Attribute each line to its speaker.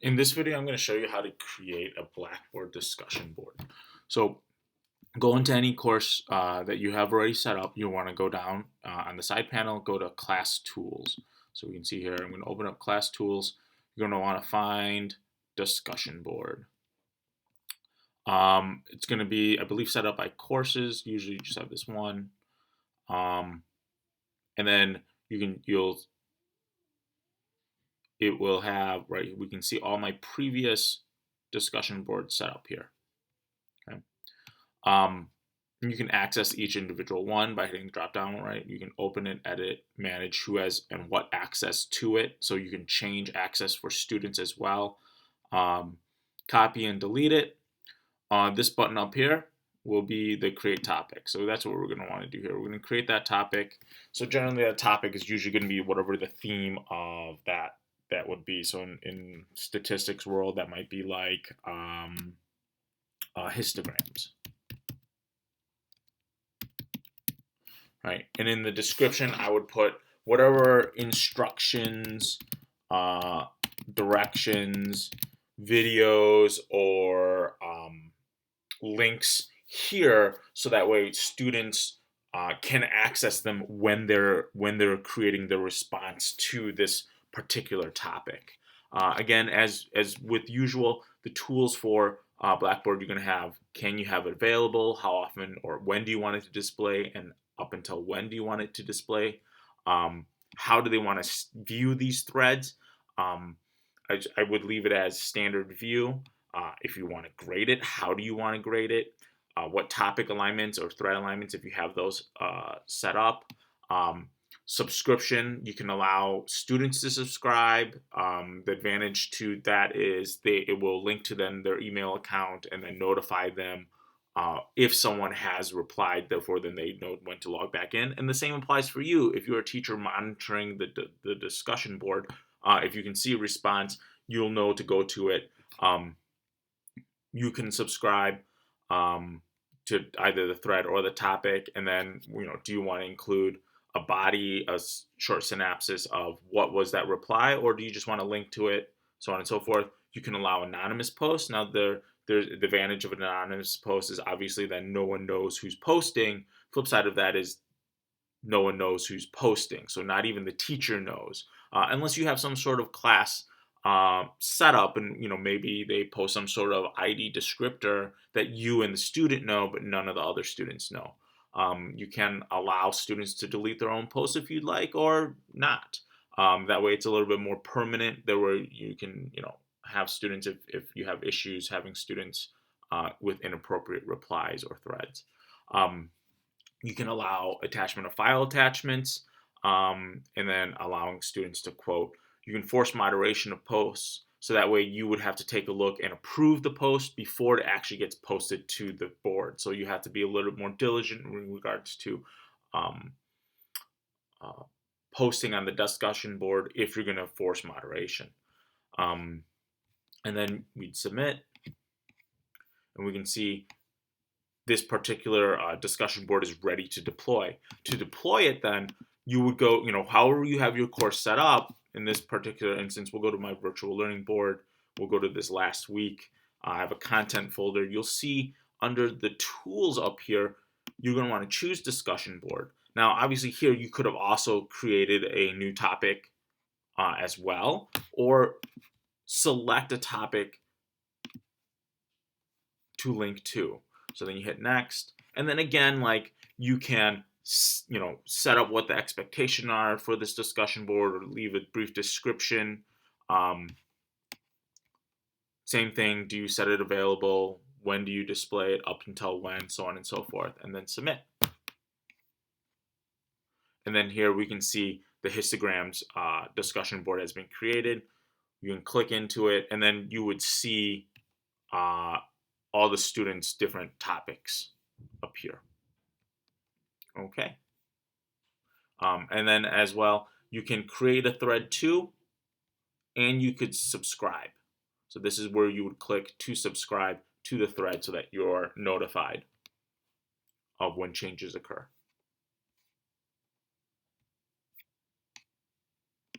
Speaker 1: In this video, I'm going to show you how to create a Blackboard discussion board. So go into any course that you have already set up. You want to go down on the side panel, go to Class Tools. So we can see here, I'm going to open up Class Tools. You're going to want to find Discussion Board. It's going to be, I believe, set up by courses. Usually you just have this one. And then it will have, right, we can see all my previous discussion boards set up here. Okay. You can access each individual one by hitting drop down, right? You can open it, edit, manage who has and what access to it. So you can change access for students as well. Copy and delete it. This button up here will be the create topic. So that's what we're going to want to do here. We're going to create that topic. So generally that topic is usually going to be whatever the theme of that would be. So in statistics world, that might be like histograms. Right, and in the description, I would put whatever instructions, directions, videos, or links here, so that way students can access them when they're creating the response to this particular topic. Again, as with usual, the tools for Blackboard, you're going to have, can you have it available, how often or when do you want it to display, and up until when do you want it to display, how do they want to view these threads. I would leave it as standard view. If you want to grade it, how do you want to grade it, what topic alignments or thread alignments, if you have those set up. Subscription, you can allow students to subscribe. The advantage to that is it will link to them their email account and then notify them if someone has replied. Therefore, then they know when to log back in. And the same applies for you. If you're a teacher monitoring the discussion board, if you can see a response, you'll know to go to it. You can subscribe to either the thread or the topic, and then do you want to include a body, a short synopsis of what was that reply, or do you just want to link to it, so on and so forth. You can allow anonymous posts. Now there's the advantage of an anonymous post is obviously that no one knows who's posting. Flip side of that is no one knows who's posting, so not even the teacher knows, unless you have some sort of class set up, and maybe they post some sort of ID descriptor that you and the student know, but none of the other students know. You can allow students to delete their own posts if you'd like, or not. That way it's a little bit more permanent. That way you can have students, if you have issues having students with inappropriate replies or threads. You can allow attachment of file attachments, and then allowing students to quote. You can force moderation of posts, so that way you would have to take a look and approve the post before it actually gets posted to the board. So you have to be a little bit more diligent in regards to posting on the discussion board if you're going to force moderation. And then we'd submit, and we can see this particular discussion board is ready to deploy. To deploy it, then you would go, however you have your course set up. In this particular instance, we'll go to my virtual learning board. We'll go to this last week. I have a content folder. You'll see under the tools up here, you're going to want to choose discussion board. Now, obviously here you could have also created a new topic as well, or select a topic to link to. So then you hit next, and then again, you can set up what the expectations are for this discussion board, or leave a brief description. Same thing, do you set it available? When do you display it? Up until when? So on and so forth. And then submit. And then here we can see the histograms discussion board has been created. You can click into it, and then you would see all the students' different topics appear. Okay. And then as well, you can create a thread too, and you could subscribe. So this is where you would click to subscribe to the thread so that you're notified of when changes occur.